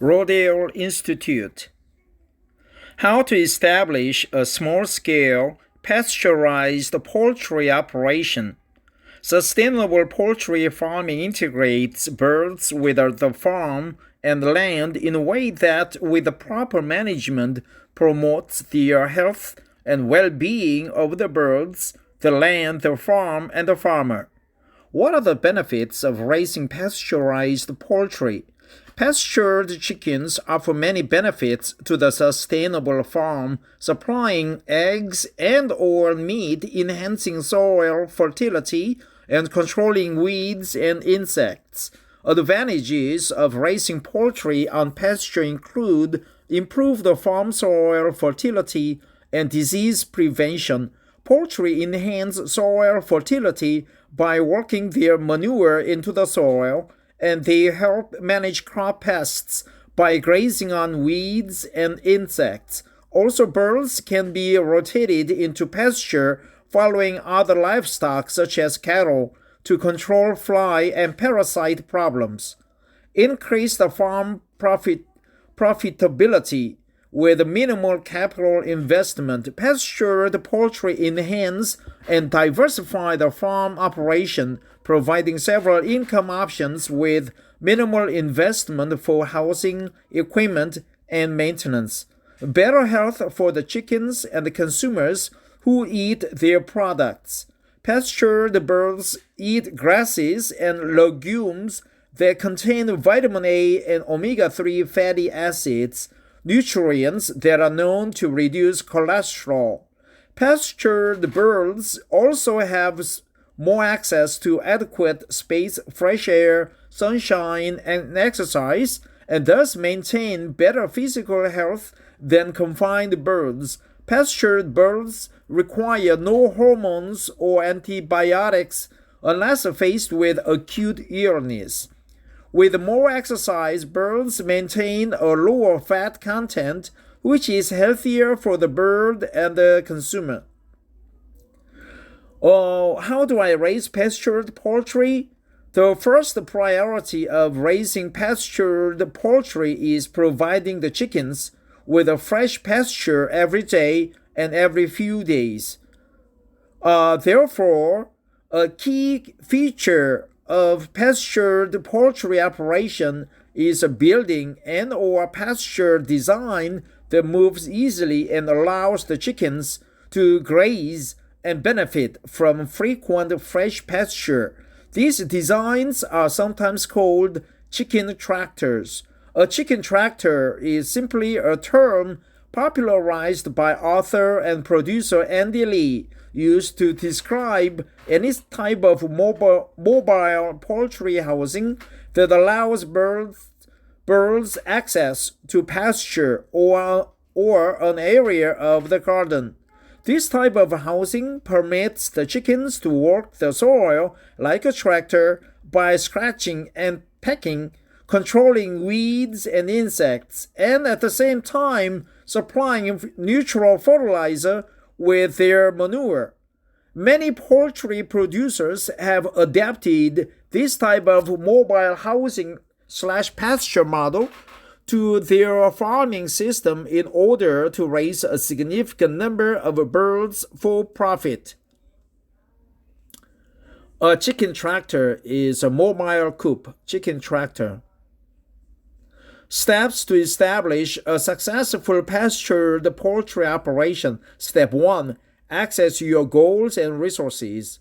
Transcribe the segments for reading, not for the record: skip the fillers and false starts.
Rodale Institute. How to establish a small-scale, pasteurized poultry operation. Sustainable poultry farming integrates birds with the farm and land in a way that, with the proper management, promotes the health and well-being of the birds, the land, the farm, and the farmer. What are the benefits of raising pasteurized poultry? Pastured chickens offer many benefits to the sustainable farm, supplying eggs and/or meat, enhancing soil fertility, and controlling weeds and insects. Advantages of raising poultry on pasture include improved farm soil fertility and disease prevention. Poultry enhance soil fertility by working their manure into the soil, and they help manage crop pests by grazing on weeds and insects. Also, birds can be rotated into pasture following other livestock such as cattle to control fly and parasite problems. Increase the farm profitability with minimal capital investment. Pastured poultry enhance and diversify the farm operation, providing several income options with minimal investment for housing, equipment, and maintenance. Better health for the chickens and the consumers who eat their products. Pastured birds eat grasses and legumes that contain vitamin A and omega-3 fatty acids, nutrients that are known to reduce cholesterol. Pastured birds also have more access to adequate space, fresh air, sunshine, and exercise, and thus maintain better physical health than confined birds. Pastured birds require no hormones or antibiotics unless faced with acute illness. With more exercise, birds maintain a lower fat content, which is healthier for the bird and the consumer. How do I raise pastured poultry? The first priority of raising pastured poultry is providing the chickens with a fresh pasture every day and every few days. Therefore, a key feature of pastured poultry operation is a building and/or pasture design that moves easily and allows the chickens to graze and benefit from frequent fresh pasture. These designs are sometimes called chicken tractors. A chicken tractor is simply a term popularized by author and producer Andy Lee, used to describe any type of mobile poultry housing that allows birds access to pasture or an area of the garden. This type of housing permits the chickens to work the soil like a tractor by scratching and pecking, controlling weeds and insects, and at the same time supplying neutral fertilizer with their manure. Many poultry producers have adapted this type of mobile housing/pasture model to their farming system in order to raise a significant number of birds for profit. A chicken tractor is a mobile coop. Chicken tractor. Steps to establish a successful pastured poultry operation. Step 1. Assess your goals and resources.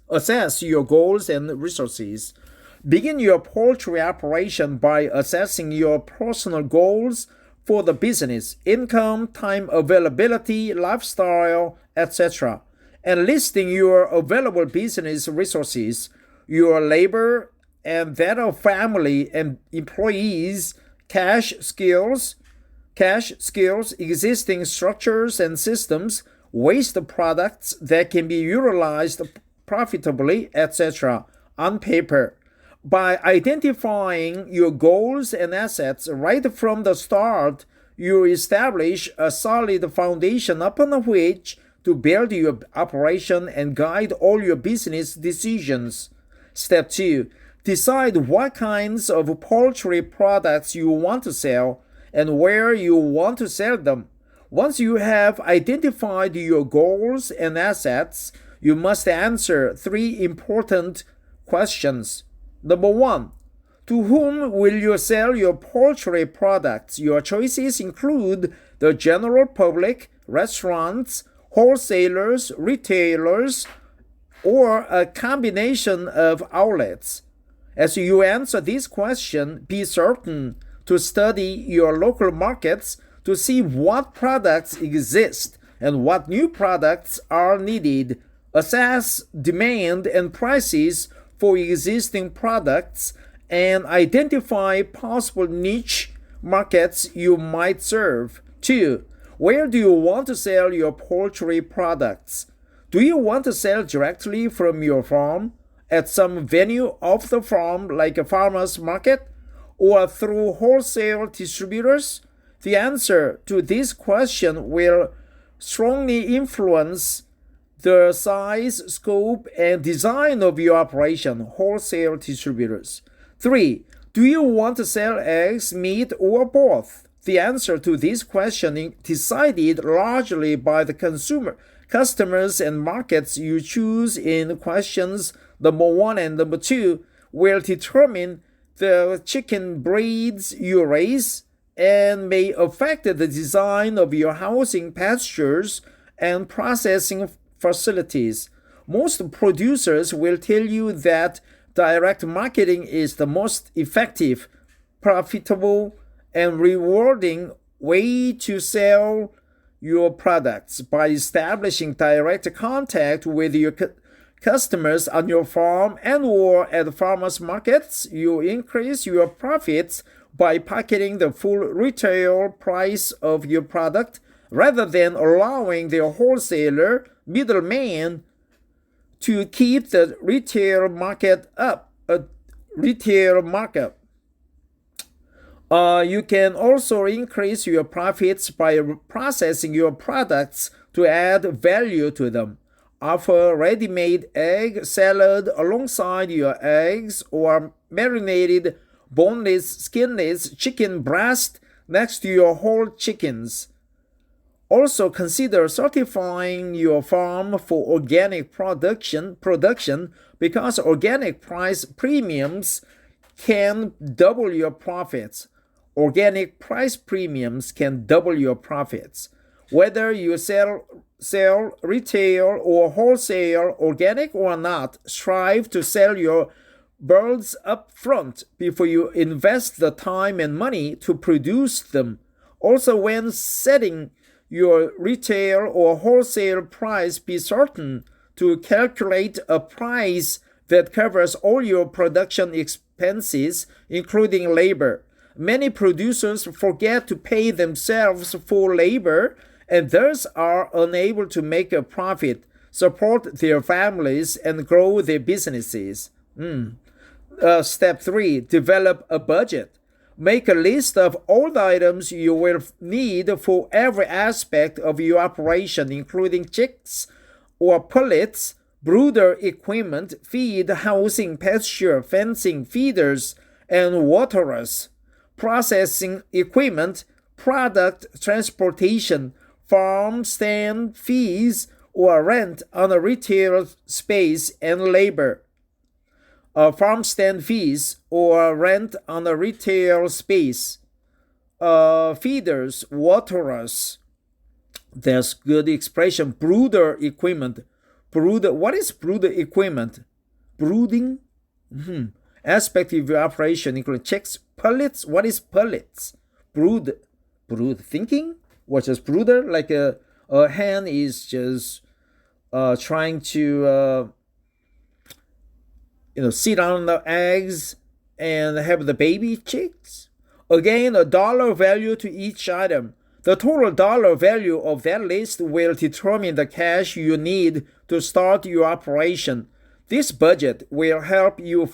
Begin your poultry operation by assessing your personal goals for the business, income, time availability, lifestyle, etc., and listing your available business resources, your labor and that of family and employees, cash skills, existing structures and systems, waste products that can be utilized profitably, etc., on paper. By identifying your goals and assets right from the start, you establish a solid foundation upon which to build your operation and guide all your business decisions. Step 2. Decide what kinds of poultry products you want to sell and where you want to sell them. Once you have identified your goals and assets, you must answer 3 important questions. Number 1, to whom will you sell your poultry products? Your choices include the general public, restaurants, wholesalers, retailers, or a combination of outlets. As you answer this question, be certain to study your local markets to see what products exist and what new products are needed. Assess demand and prices for existing products and identify possible niche markets you might serve. 2. Where do you want to sell your poultry products? Do you want to sell directly from your farm, at some venue off the farm like a farmer's market, or through wholesale distributors? The answer to this question will strongly influence the size, scope, and design of your operation. Wholesale distributors. 3. Do you want to sell eggs, meat, or both? The answer to this question is decided largely by the customers and markets you choose in questions number 1 and number 2 will determine the chicken breeds you raise and may affect the design of your housing pastures and processing facilities. Most producers will tell you that direct marketing is the most effective, profitable, and rewarding way to sell your products. By establishing direct contact with your customers on your farm and or at farmers markets, you increase your profits by pocketing the full retail price of your product rather than allowing the wholesaler middleman to keep the retail market up. You can also increase your profits by processing your products to add value to them. Offer ready-made egg salad alongside your eggs or marinated boneless, skinless chicken breast next to your whole chickens. Also consider certifying your farm for organic production because organic price premiums can double your profits. Organic price premiums can double your profits. Whether you sell retail or wholesale, organic or not, strive to sell your birds up front before you invest the time and money to produce them. Also, when setting your retail or wholesale price, be certain to calculate a price that covers all your production expenses, including labor. Many producers forget to pay themselves for labor and thus are unable to make a profit, support their families, and grow their businesses. Step 3. Develop a budget. Make a list of all the items you will need for every aspect of your operation, including chicks or pullets, brooder equipment, feed, housing, pasture, fencing, feeders, and waterers, processing equipment, product transportation, farm stand fees or rent on a retail space, and labor. Farm stand fees or rent on a retail space, feeders, waterers. There's good expression. Brooder equipment. Brooder. What is brooder equipment? Brooding. Aspect of your operation include chicks, pullets. What is pullets? Brood. Thinking. What is brooder? Like a hen is just trying to sit on the eggs and have the baby chicks. Again, a dollar value to each item. The total dollar value of that list will determine the cash you need to start your operation. This budget will help you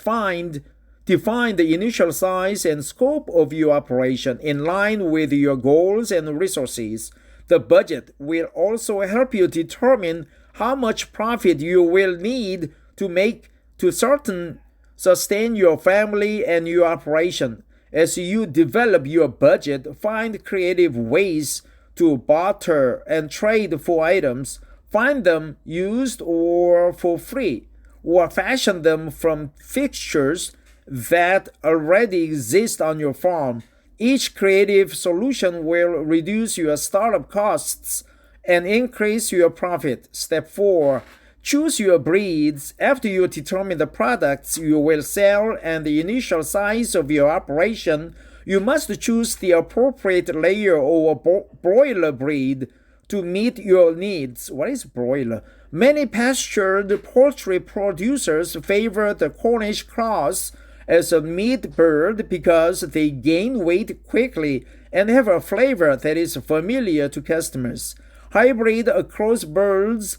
define the initial size and scope of your operation in line with your goals and resources. The budget will also help you determine how much profit you will need to make to sustain your family and your operation. As you develop your budget, find creative ways to barter and trade for items, find them used or for free, or fashion them from fixtures that already exist on your farm. Each creative solution will reduce your startup costs and increase your profit. Step 4. Choose your breeds. After you determine the products you will sell and the initial size of your operation, you must choose the appropriate layer or broiler breed to meet your needs. What is broiler? Many pastured poultry producers favor the Cornish cross as a meat bird because they gain weight quickly and have a flavor that is familiar to customers. Hybrid crossbirds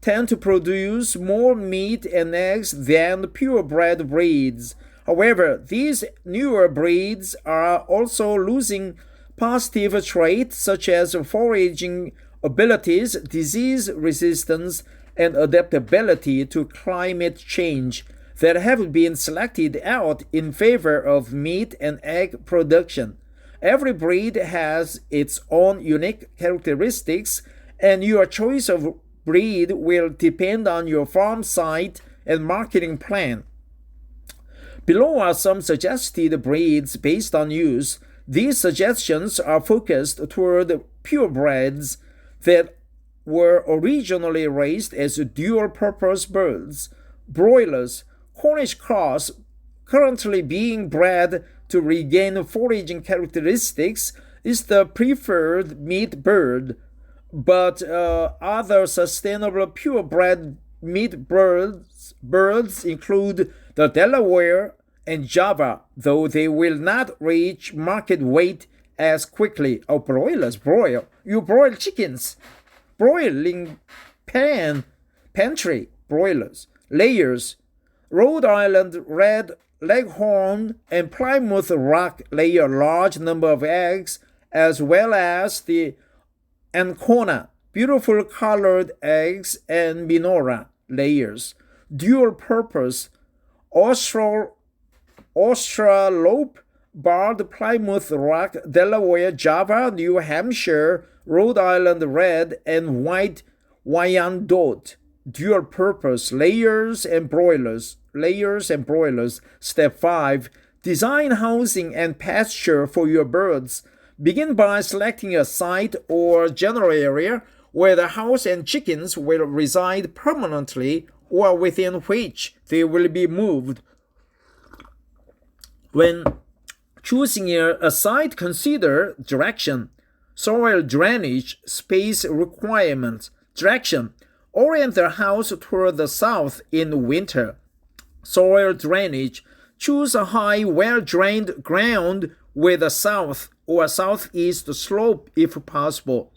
tend to produce more meat and eggs than purebred breeds. However, these newer breeds are also losing positive traits such as foraging abilities, disease resistance, and adaptability to climate change that have been selected out in favor of meat and egg production. Every breed has its own unique characteristics, and your choice of breed will depend on your farm site and marketing plan. Below are some suggested breeds based on use. These suggestions are focused toward purebreds that were originally raised as dual-purpose birds. Broilers, Cornish cross, currently being bred to regain foraging characteristics, is the preferred meat bird, but other sustainable purebred meat birds include the Delaware and Java, though they will not reach market weight as quickly. Oh, broilers, broil. You broil chickens. Broiling pantry, broilers. Layers. Rhode Island Red Leghorn and Plymouth Rock lay a large number of eggs, as well as the Ancona, beautiful colored eggs, and Minora layers. Dual purpose Australope, Barred, Plymouth Rock, Delaware, Java, New Hampshire, Rhode Island Red, and White Wyandotte. Dual purpose layers and broilers. Step 5. Design housing and pasture for your birds. Begin by selecting a site or general area where the house and chickens will reside permanently or within which they will be moved. When choosing a site, consider direction, soil drainage, space requirements. Direction: orient the house toward the south in winter. Soil drainage: choose a high, well-drained ground with a south or southeast slope if possible.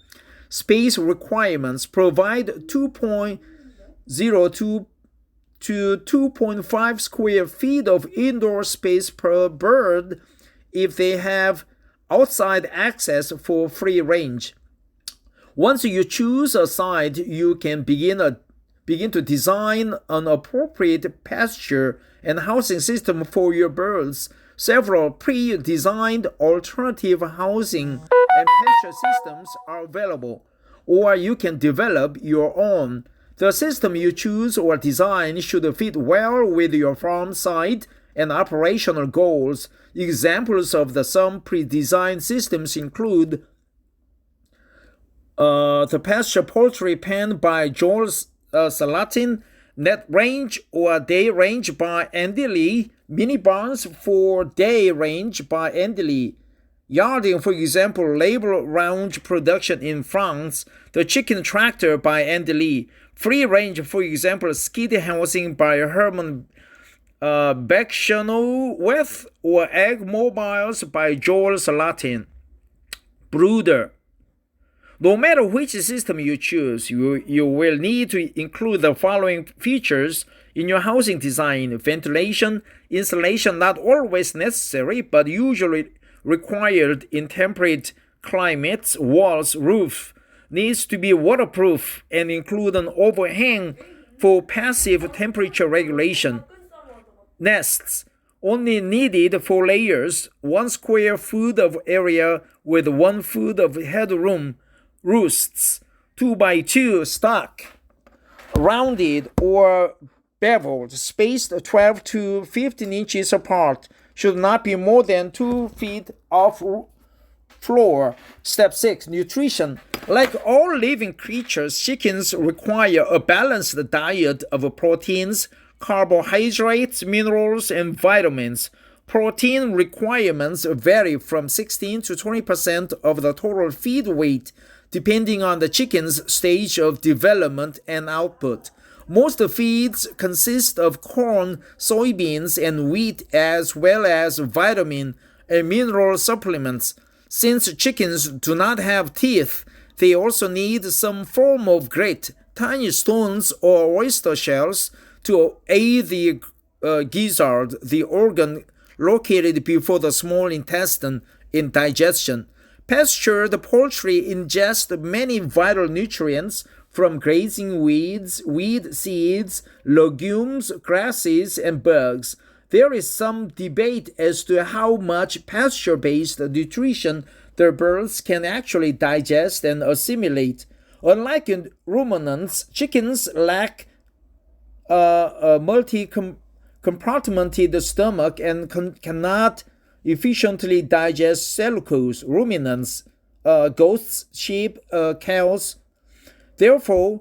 Space requirements: provide 2.02 to 2.5 square feet of indoor space per bird if they have outside access for free range. Once you choose a site, you can begin to design an appropriate pasture and housing system for your birds. Several pre-designed alternative housing and pasture systems are available, or you can develop your own. The system you choose or design should fit well with your farm site and operational goals. Examples of some pre-designed systems include the Pasture Poultry Pen by Joel Salatin, Net Range or Day Range by Andy Lee, Mini Barns for Day Range by Andy Lee. Yarding, for example, label range production in France, The Chicken Tractor by Andy Lee. Free range, for example, skid housing by Herman Beckchenoweth, or Egg Mobiles by Joel Salatin. Brooder. No matter which system you choose, you will need to include the following features in your housing design. Ventilation, insulation not always necessary but usually required in temperate climates. Walls, roof needs to be waterproof and include an overhang for passive temperature regulation. Nests. only needed 4 layers, 1 square foot of area with 1 foot of headroom, roosts, 2 by 2 stock, rounded or beveled, spaced 12 to 15 inches apart, should not be more than 2 feet off floor. Step 6. Nutrition. Like all living creatures, chickens require a balanced diet of proteins, carbohydrates, minerals, and vitamins. Protein requirements vary from 16 to 20% of the total feed weight, depending on the chicken's stage of development and output. Most feeds consist of corn, soybeans, and wheat, as well as vitamin and mineral supplements. Since chickens do not have teeth, they also need some form of grit, tiny stones or oyster shells, to aid the gizzard, the organ located before the small intestine, in digestion. Pastured poultry ingest many vital nutrients from grazing weeds, weed seeds, legumes, grasses, and bugs. There is some debate as to how much pasture-based nutrition their birds can actually digest and assimilate. Unlike ruminants, chickens lack a multi-compartmented stomach and cannot efficiently digest cellulose. Ruminants, goats, sheep, cows. Therefore,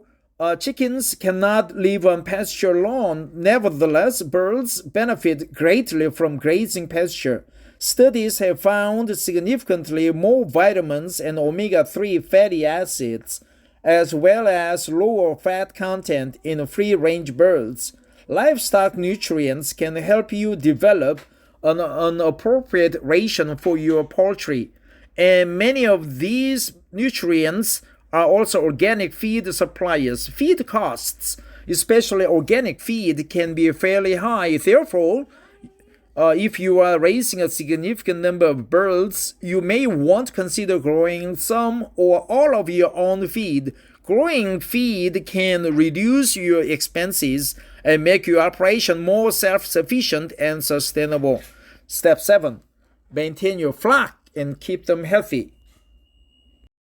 chickens cannot live on pasture long. Nevertheless, birds benefit greatly from grazing pasture. Studies have found significantly more vitamins and omega-3 fatty acids, as well as lower fat content in free-range birds. Livestock nutrients can help you develop an appropriate ration for your poultry, and many of these nutrients are also organic feed suppliers. Feed costs, especially organic feed, can be fairly high. Therefore, if you are raising a significant number of birds, you may want to consider growing some or all of your own feed. Growing feed can reduce your expenses and make your operation more self-sufficient and sustainable. Step 7. Maintain your flock and keep them healthy.